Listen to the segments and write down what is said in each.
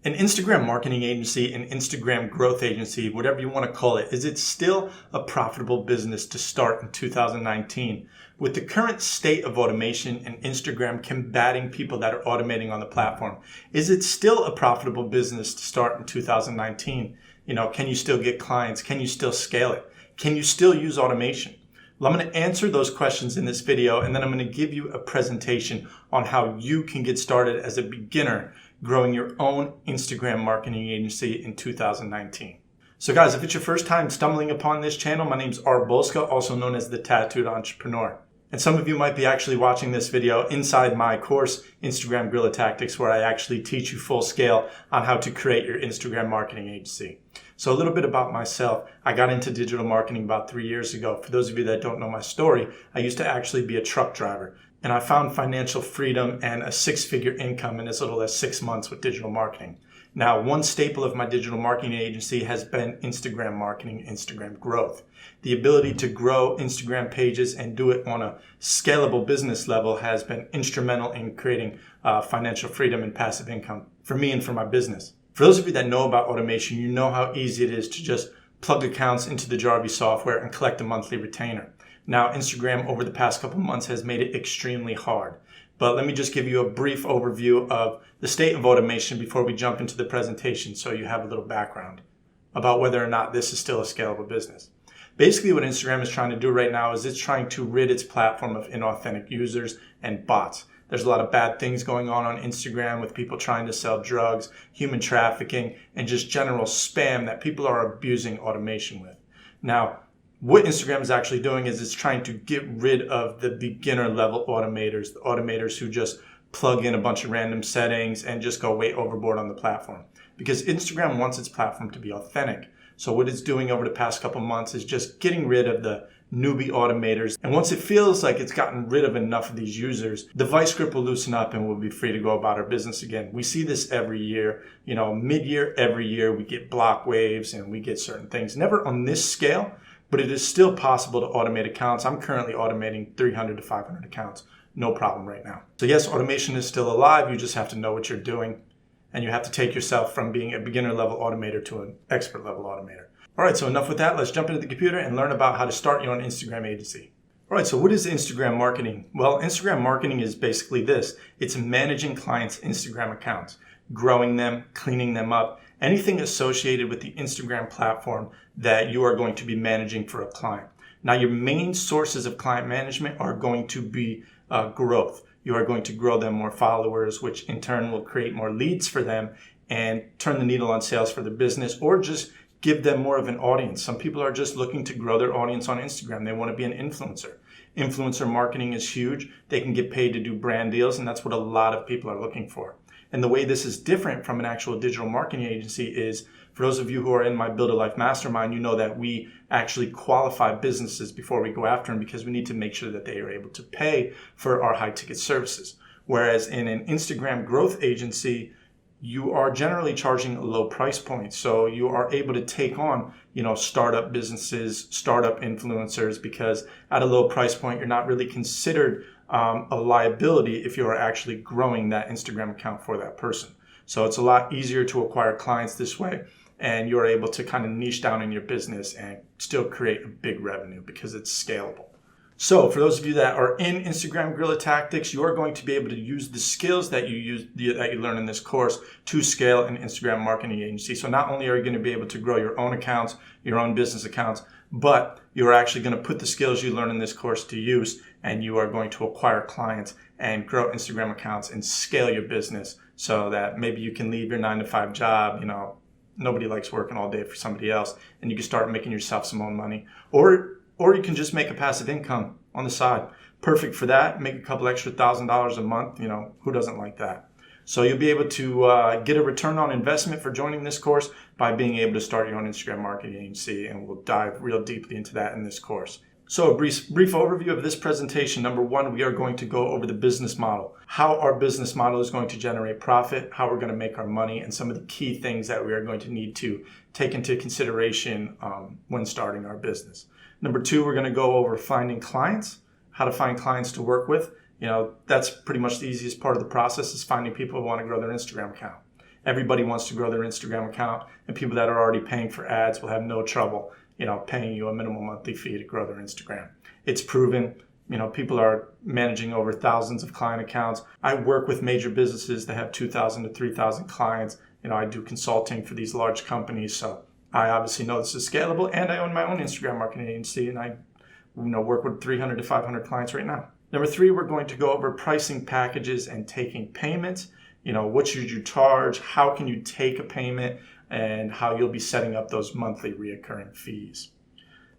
An Instagram marketing agency, an Instagram growth agency, whatever you want to call it, is it still a profitable business to start in 2019? With the current state of automation and Instagram combating people that are automating on the platform, is it still a profitable business to start in 2019? Can you still get clients? Can you still scale it? Can you still use automation? Well, I'm going to answer those questions in this video, and then I'm going to give you a presentation on how you can get started as a beginner growing your own Instagram marketing agency in 2019. So guys, if it's your first time stumbling upon this channel, my name's Art Bolska, also known as the Tattooed Entrepreneur. And some of you might be actually watching this video inside my course, Instagram Guerrilla Tactics, where I actually teach you full scale on how to create your Instagram marketing agency. So a little bit about myself. I got into digital marketing about 3 years ago. For those of you that don't know my story, I used to actually be a truck driver. And I found financial freedom and a six-figure income in as little as 6 months with digital marketing. Now, one staple of my digital marketing agency has been Instagram marketing, Instagram growth. The ability to grow Instagram pages and do it on a scalable business level has been instrumental in creating financial freedom and passive income for me and for my business. For those of you that know about automation, you know how easy it is to just plug accounts into the Jarvis software and collect a monthly retainer. Now, Instagram over the past couple months has made it extremely hard. But let me just give you a brief overview of the state of automation before we jump into the presentation so you have a little background about whether or not this is still a scalable business. Basically, what Instagram is trying to do right now is it's trying to rid its platform of inauthentic users and bots. There's a lot of bad things going on Instagram with people trying to sell drugs, human trafficking, and just general spam that people are abusing automation with. Now, what Instagram is actually doing is it's trying to get rid of the beginner level automators, the automators who just plug in a bunch of random settings and just go way overboard on the platform. Because Instagram wants its platform to be authentic. So what it's doing over the past couple months is just getting rid of the newbie automators. And once it feels like it's gotten rid of enough of these users, the vice grip will loosen up and we'll be free to go about our business again. We see this every year. Mid-year, every year, we get block waves and we get certain things. Never on this scale, but it is still possible to automate accounts. I'm currently automating 300 to 500 accounts. No problem right now. So yes, automation is still alive. You just have to know what you're doing. And you have to take yourself from being a beginner level automator to an expert level automator. All right, so enough with that. Let's jump into the computer and learn about how to start your own Instagram agency. All right, so what is Instagram marketing? Well, Instagram marketing is basically this. It's managing clients' Instagram accounts, growing them, cleaning them up, anything associated with the Instagram platform that you are going to be managing for a client. Now, your main sources of client management are going to be growth. You are going to grow them more followers, which in turn will create more leads for them and turn the needle on sales for their business, or just give them more of an audience. Some people are just looking to grow their audience on Instagram. They want to be an influencer. Influencer marketing is huge. They can get paid to do brand deals, and that's what a lot of people are looking for. And the way this is different from an actual digital marketing agency is, for those of you who are in my Build a Life Mastermind, you know that we actually qualify businesses before we go after them because we need to make sure that they are able to pay for our high ticket services. Whereas in an Instagram growth agency, you are generally charging a low price point. So you are able to take on, startup businesses, startup influencers, because at a low price point, you're not really considered a liability if you are actually growing that Instagram account for that person. So it's a lot easier to acquire clients this way, and you're able to kind of niche down in your business and still create a big revenue because it's scalable. So for those of you that are in Instagram Guerrilla Tactics, you are going to be able to use the skills that you learn in this course to scale an Instagram marketing agency. So not only are you going to be able to grow your own accounts, your own business accounts, but you're actually going to put the skills you learn in this course to use, and you are going to acquire clients and grow Instagram accounts and scale your business so that maybe you can leave your 9-to-5 job. Nobody likes working all day for somebody else, and you can start making yourself some own money. Or you can just make a passive income on the side. Perfect for that. Make a couple extra $1,000 a month. Who doesn't like that? So you'll be able to get a return on investment for joining this course by being able to start your own Instagram marketing agency, and we'll dive real deeply into that in this course. So a brief overview of this presentation. Number one, we are going to go over the business model, how our business model is going to generate profit, how we're going to make our money, and some of the key things that we are going to need to take into consideration when starting our business. Number two, we're going to go over finding clients, how to find clients to work with. That's pretty much the easiest part of the process, is finding people who want to grow their Instagram account. Everybody wants to grow their Instagram account, and people that are already paying for ads will have no trouble, paying you a minimum monthly fee to grow their Instagram. It's proven. People are managing over thousands of client accounts. I work with major businesses that have 2,000 to 3,000 clients. I do consulting for these large companies, so I obviously know this is scalable, and I own my own Instagram marketing agency, and I work with 300 to 500 clients right now. Number 3, we're going to go over pricing packages and taking payments. What should you charge? How can you take a payment? And how you'll be setting up those monthly reoccurring fees.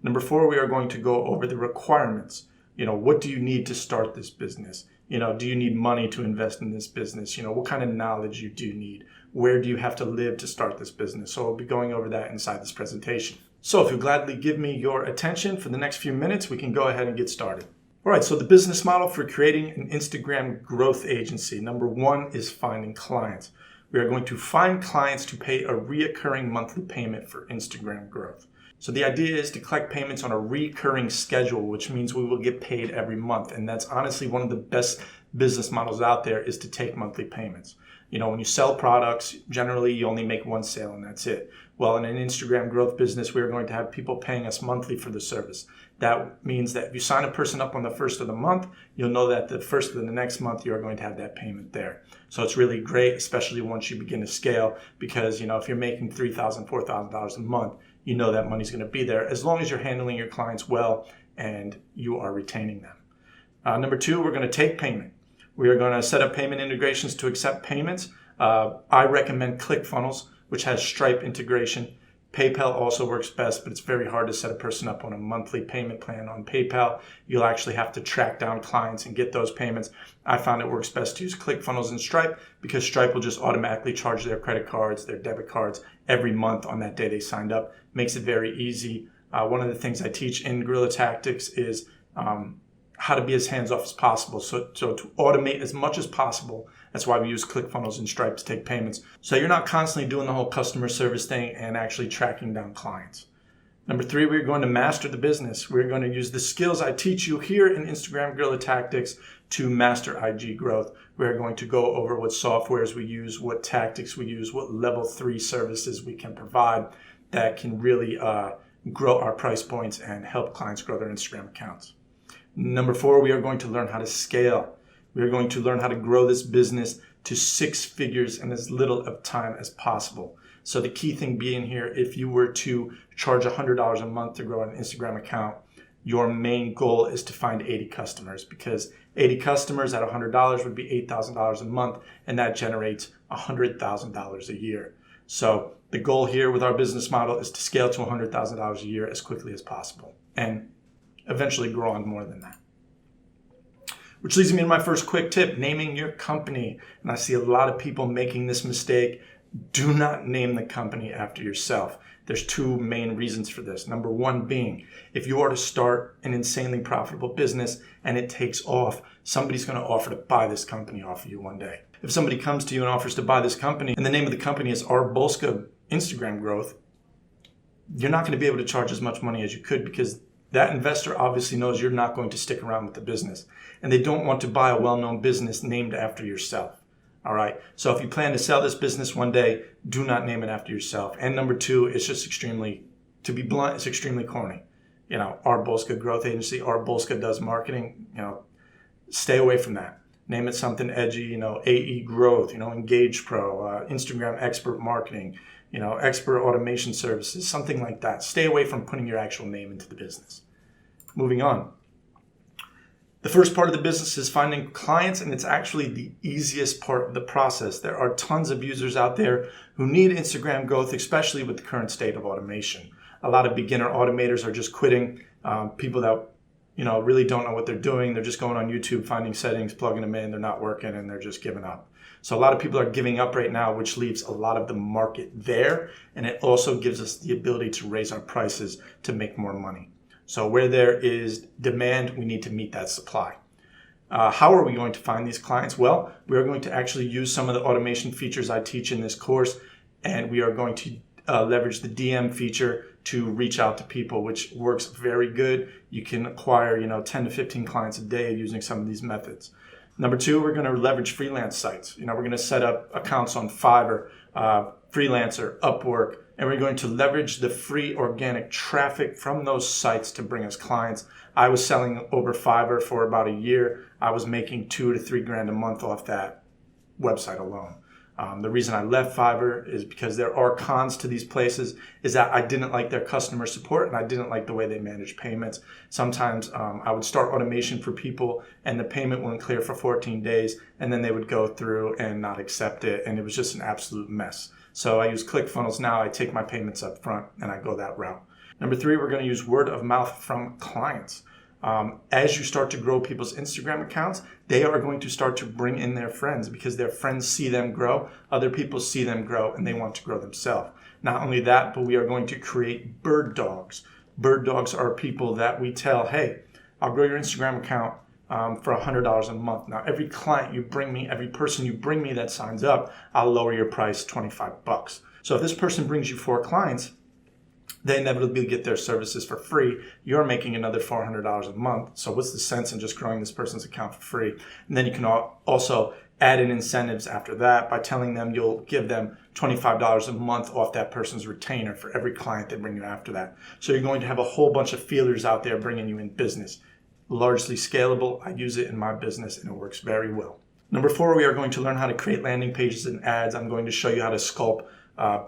Number 4, we are going to go over the requirements. What do you need to start this business? Do you need money to invest in this business? What kind of knowledge do you need? Where do you have to live to start this business? So I'll be going over that inside this presentation. So if you'll gladly give me your attention for the next few minutes, we can go ahead and get started. All right, so the business model for creating an Instagram growth agency. Number 1 is finding clients. We are going to find clients to pay a reoccurring monthly payment for Instagram growth. So the idea is to collect payments on a recurring schedule, which means we will get paid every month. And that's honestly one of the best business models out there, is to take monthly payments. When you sell products, generally you only make one sale and that's it. Well, in an Instagram growth business, we're going to have people paying us monthly for the service. That means that if you sign a person up on the first of the month, you'll know that the first of the next month, you're going to have that payment there. So it's really great, especially once you begin to scale, because, if you're making $3,000, $4,000 a month, that money's going to be there as long as you're handling your clients well and you are retaining them. Number 2, we're going to take payment. We are going to set up payment integrations to accept payments. I recommend ClickFunnels, which has Stripe integration. PayPal also works best, but it's very hard to set a person up on a monthly payment plan on PayPal. You'll actually have to track down clients and get those payments. I found it works best to use ClickFunnels and Stripe, because Stripe will just automatically charge their credit cards, their debit cards every month on that day they signed up. Makes it very easy. One of the things I teach in Guerrilla Tactics is how to be as hands-off as possible. So to automate as much as possible. That's why we use ClickFunnels and Stripe to take payments. So you're not constantly doing the whole customer service thing and actually tracking down clients. Number 3, we're going to master the business. We're going to use the skills I teach you here in Instagram Guerrilla Tactics to master IG growth. We're going to go over what softwares we use, what tactics we use, what level 3 services we can provide that can really grow our price points and help clients grow their Instagram accounts. Number 4, we are going to learn how to scale. We are going to learn how to grow this business to 6 figures in as little of time as possible. So the key thing being here, if you were to charge $100 a month to grow an Instagram account, your main goal is to find 80 customers, because 80 customers at $100 would be $8,000 a month, and that generates $100,000 a year. So the goal here with our business model is to scale to $100,000 a year as quickly as possible, and eventually grow on more than that. Which leads me to my first quick tip, naming your company. And I see a lot of people making this mistake. Do not name the company after yourself. There's 2 main reasons for this. Number 1 being, if you are to start an insanely profitable business and it takes off, somebody's going to offer to buy this company off of you one day. If somebody comes to you and offers to buy this company, and the name of the company is Arbolska Instagram Growth, you're not going to be able to charge as much money as you could, because that investor obviously knows you're not going to stick around with the business, and they don't want to buy a well-known business named after yourself. All right. So if you plan to sell this business one day, do not name it after yourself. And number 2, it's just to be blunt, it's extremely corny. Arbolska Growth Agency, Arbolska does marketing. Stay away from that. Name it something edgy. AE Growth. Engage Pro, Instagram Expert Marketing. Expert automation services, something like that. Stay away from putting your actual name into the business. Moving on. The first part of the business is finding clients, and it's actually the easiest part of the process. There are tons of users out there who need Instagram growth, especially with the current state of automation. A lot of beginner automators are just quitting. People that really don't know what they're doing. They're just going on YouTube, finding settings, plugging them in. They're not working, and they're just giving up. So a lot of people are giving up right now, which leaves a lot of the market there. And it also gives us the ability to raise our prices to make more money. So where there is demand, we need to meet that supply. How are we going to find these clients? Well, we are going to actually use some of the automation features I teach in this course, and we are going to leverage the DM feature to reach out to people, which works very good. You can acquire 10 to 15 clients a day using some of these methods. Number two, we're going to leverage freelance sites. We're going to set up accounts on Fiverr, Freelancer, Upwork, and we're going to leverage the free organic traffic from those sites to bring us clients. I was selling over Fiverr for about a year. I was making $2 to $3 grand a month off that website alone. The reason I left Fiverr is because there are cons to these places, is that I didn't like their customer support and I didn't like the way they manage payments. Sometimes I would start automation for people and the payment wouldn't clear for 14 days and then they would go through and not accept it, and it was just an absolute mess. So I use ClickFunnels now. I take my payments up front and I go that route. Number three, we're going to use word of mouth from clients. As you start to grow people's Instagram accounts, they are going to start to bring in their friends because their friends see them grow, other people see them grow, and they want to grow themselves. Not only that, but we are going to create bird dogs. Bird dogs are people that we tell, hey, I'll grow your Instagram account for $100 a month. Now, every client you bring me, every person you bring me that signs up, I'll lower your price $25. So if this person brings you 4 clients, they inevitably get their services for free. You're making another $400 a month. So what's the sense in just growing this person's account for free? And then you can also add in incentives after that by telling them you'll give them $25 a month off that person's retainer for every client they bring you after that. So you're going to have a whole bunch of feelers out there bringing you in business. Largely scalable. I use it in my business and it works very well. Number 4, we are going to learn how to create landing pages and ads. I'm going to show you how to sculpt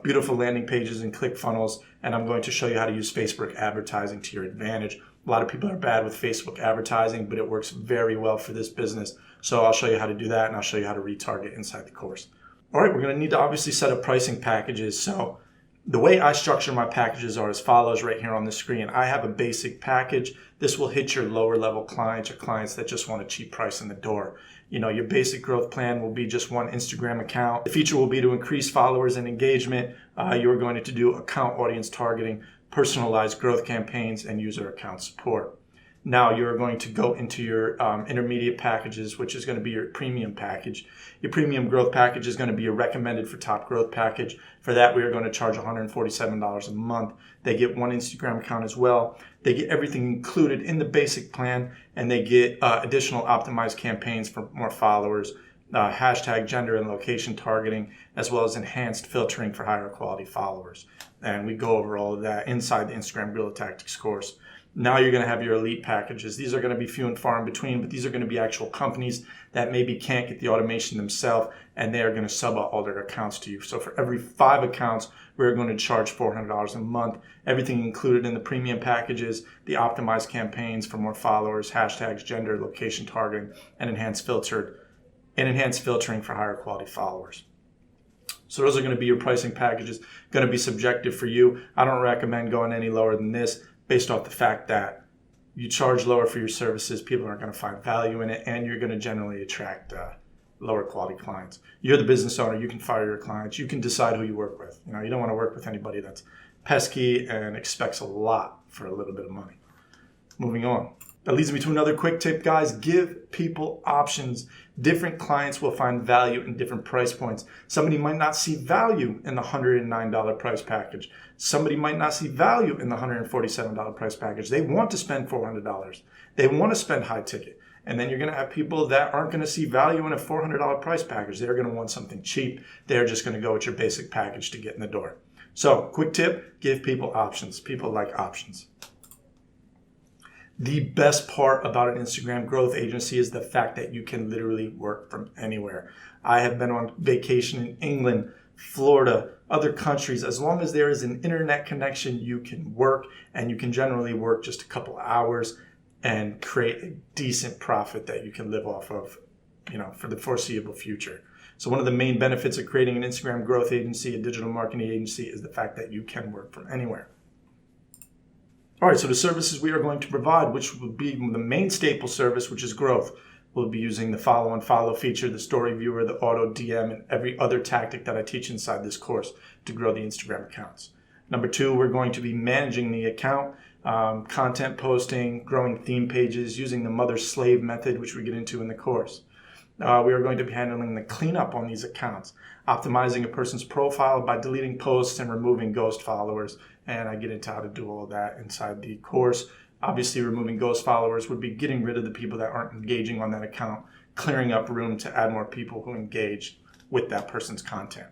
beautiful landing pages in ClickFunnels, and I'm going to show you how to use Facebook advertising to your advantage. A lot of people are bad with Facebook advertising, but it works very well for this business. So I'll show you how to do that, and I'll show you how to retarget inside the course. All right, we're going to need to obviously set up pricing packages. So the way I structure my packages are as follows right here on the screen. I have a basic package. This will hit your lower level clients or clients that just want a cheap price in the door. Your basic growth plan will be just 1 Instagram account. The feature will be to increase followers and engagement. You're going to do account audience targeting, personalized growth campaigns, and user account support. Now you're going to go into your intermediate packages, which is going to be your premium package. Your premium growth package is going to be your recommended for top growth package. For that, we are going to charge $147 a month. They get 1 Instagram account as well. They get everything included in the basic plan, and they get additional optimized campaigns for more followers, hashtag gender and location targeting, as well as enhanced filtering for higher quality followers. And we go over all of that inside the Instagram Guerrilla Tactics course. Now you're going to have your elite packages. These are going to be few and far in between, but these are going to be actual companies that maybe can't get the automation themselves, and they are going to sub out all their accounts to you. So for every 5 accounts, we're going to charge $400 a month. Everything included in the premium packages, the optimized campaigns for more followers, hashtags, gender, location targeting, and enhanced filtering for higher quality followers. So those are going to be your pricing packages. Going to be subjective for you. I don't recommend going any lower than this, based off the fact that you charge lower for your services, people aren't going to find value in it, and you're going to generally attract lower quality clients. You're the business owner. You can fire your clients. You can decide who you work with. You don't want to work with anybody that's pesky and expects a lot for a little bit of money. Moving on. That leads me to another quick tip, guys. Give people options. Different clients will find value in different price points. Somebody might not see value in the $109 price package. Somebody might not see value in the $147 price package. They want to spend $400. They want to spend high ticket. And then you're going to have people that aren't going to see value in a $400 price package. They're going to want something cheap. They're just going to go with your basic package to get in the door. So, quick tip, give people options. People like options. The best part about an Instagram growth agency is the fact that you can literally work from anywhere. I have been on vacation in England, Florida, other countries. As long as there is an internet connection, you can work, and you can generally work just a couple hours and create a decent profit that you can live off of, for the foreseeable future. So one of the main benefits of creating an Instagram growth agency, a digital marketing agency, is the fact that you can work from anywhere. All right, so the services we are going to provide, which will be the main staple service, which is growth. We'll be using the follow and follow feature, the story viewer, the auto DM, and every other tactic that I teach inside this course to grow the Instagram accounts. Number 2, we're going to be managing the account, content posting, growing theme pages, using the mother-slave method, which we get into in the course. We are going to be handling the cleanup on these accounts, optimizing a person's profile by deleting posts and removing ghost followers. And I get into how to do all of that inside the course. Obviously, removing ghost followers would be getting rid of the people that aren't engaging on that account, clearing up room to add more people who engage with that person's content.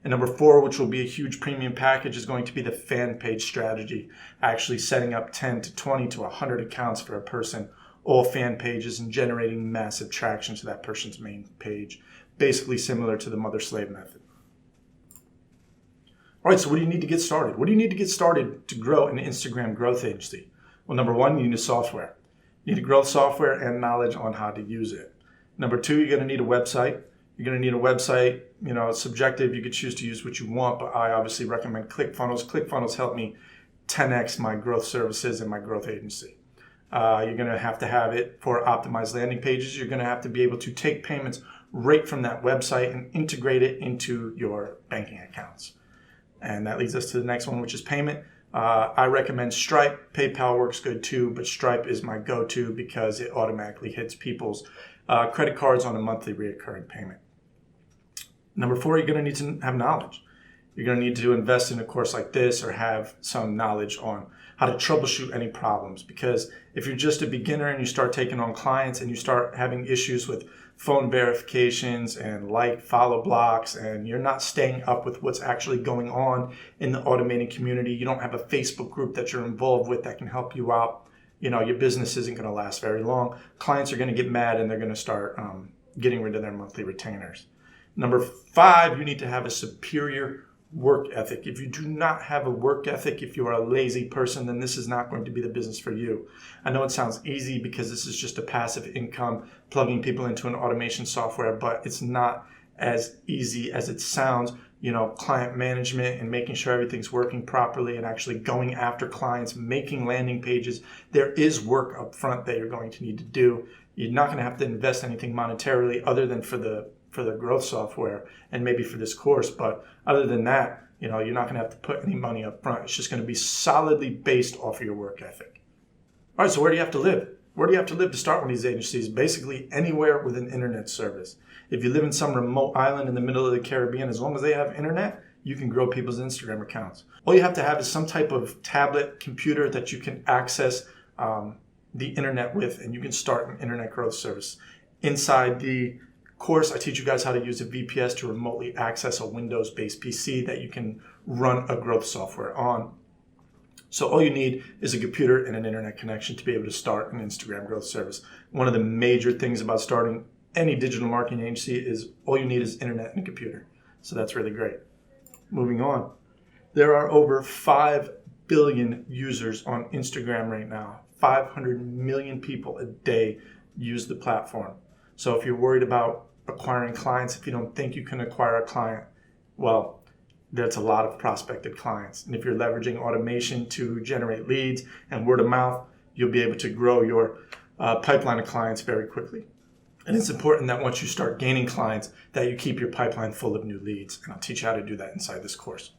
And number 4, which will be a huge premium package, is going to be the fan page strategy, actually setting up 10 to 20 to 100 accounts for a person, all fan pages, and generating massive traction to that person's main page, basically similar to the mother-slave method. All right, so what do you need to get started? What do you need to get started to grow an Instagram growth agency? Well, number 1, you need a software. You need a growth software and knowledge on how to use it. Number 2, you're going to need a website. You're going to need a website, it's subjective. You could choose to use what you want, but I obviously recommend ClickFunnels. ClickFunnels helped me 10x my growth services and my growth agency. You're going to have it for optimized landing pages. You're going to have to be able to take payments right from that website and integrate it into your banking accounts. And that leads us to the next one, which is payment. I recommend Stripe. PayPal works good too, but Stripe is my go-to because it automatically hits people's credit cards on a monthly recurring payment. Number 4, you're going to need to have knowledge. You're going to need to invest in a course like this or have some knowledge on how to troubleshoot any problems. Because if you're just a beginner and you start taking on clients and you start having issues with phone verifications and follow blocks, and you're not staying up with what's actually going on in the automating community, you don't have a Facebook group that you're involved with that can help you out, your business isn't going to last very long. Clients are going to get mad and they're going to start getting rid of their monthly retainers. Number 5, you need to have a superior work ethic. If you do not have a work ethic, if you are a lazy person, then this is not going to be the business for you. I know it sounds easy because this is just a passive income, plugging people into an automation software, but it's not as easy as it sounds. Client management and making sure everything's working properly and actually going after clients, making landing pages. There is work up front that you're going to need to do. You're not going to have to invest anything monetarily other than for the growth software and maybe for this course. But other than that, you're not going to have to put any money up front. It's just going to be solidly based off of your work ethic. All right, so where do you have to live? Where do you have to live to start one of these agencies? Basically anywhere with an internet service. If you live in some remote island in the middle of the Caribbean, as long as they have internet, you can grow people's Instagram accounts. All you have to have is some type of tablet, computer that you can access the internet with, and you can start an internet growth service. Inside the course, I teach you guys how to use a VPS to remotely access a Windows-based PC that you can run a growth software on. So all you need is a computer and an internet connection to be able to start an Instagram growth service. One of the major things about starting any digital marketing agency is all you need is internet and a computer. So that's really great. Moving on. There are over 5 billion users on Instagram right now. 500 million people a day use the platform. So if you're worried about acquiring clients, if you don't think you can acquire a client, well, that's a lot of prospected clients. And if you're leveraging automation to generate leads and word of mouth, you'll be able to grow your pipeline of clients very quickly. And it's important that once you start gaining clients, that you keep your pipeline full of new leads. And I'll teach you how to do that inside this course.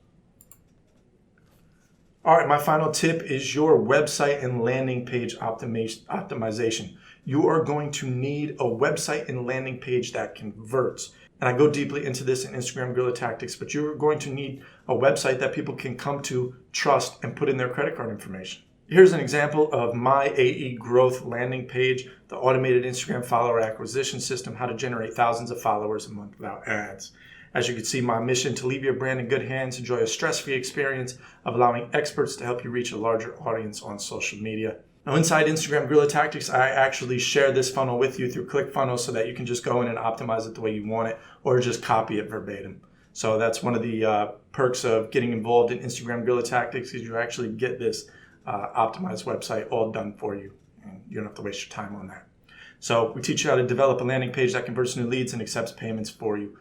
All right, my final tip is your website and landing page optimization. You are going to need a website and landing page that converts. And I go deeply into this in Instagram Guerrilla Tactics, but you're going to need a website that people can come to, trust, and put in their credit card information. Here's an example of my AE Growth landing page, the automated Instagram follower acquisition system, how to generate thousands of followers a month without ads. As you can see, my mission to leave your brand in good hands, enjoy a stress-free experience of allowing experts to help you reach a larger audience on social media. Now, inside Instagram Guerrilla Tactics, I actually share this funnel with you through ClickFunnels so that you can just go in and optimize it the way you want it or just copy it verbatim. So that's one of the perks of getting involved in Instagram Guerrilla Tactics is you actually get this optimized website all done for you. And you don't have to waste your time on that. So we teach you how to develop a landing page that converts new leads and accepts payments for you.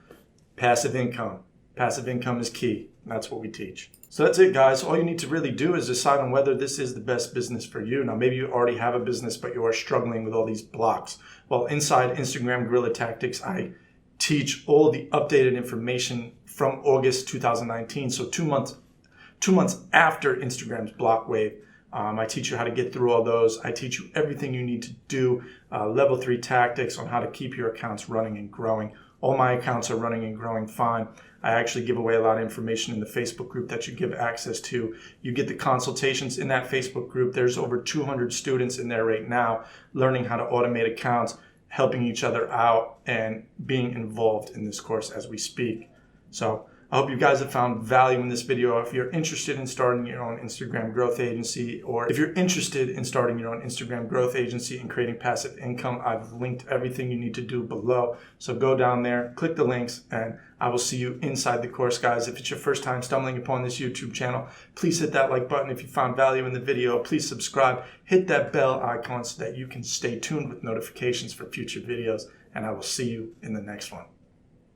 Passive income. Passive income is key. That's what we teach. So that's it, guys. All you need to really do is decide on whether this is the best business for you. Now, maybe you already have a business, but you are struggling with all these blocks. Well, inside Instagram Guerrilla Tactics, I teach all the updated information from August 2019. So 2 months after Instagram's block wave. I teach you how to get through all those. I teach you everything you need to do, level 3 tactics on how to keep your accounts running and growing. All my accounts are running and growing fine. I actually give away a lot of information in the Facebook group that you give access to. You get the consultations in that Facebook group. There's over 200 students in there right now learning how to automate accounts. helping each other out and being involved in this course as we speak. So I hope you guys have found value in this video. If you're interested in starting your own Instagram growth agency, or if you're interested in starting your own Instagram growth agency and creating passive income, I've linked everything you need to do below. So go down there, click the links, and I will see you inside the course, guys. If it's your first time stumbling upon this YouTube channel, please hit that like button. If you found value in the video, please subscribe. Hit that bell icon so that you can stay tuned with notifications for future videos, and I will see you in the next one.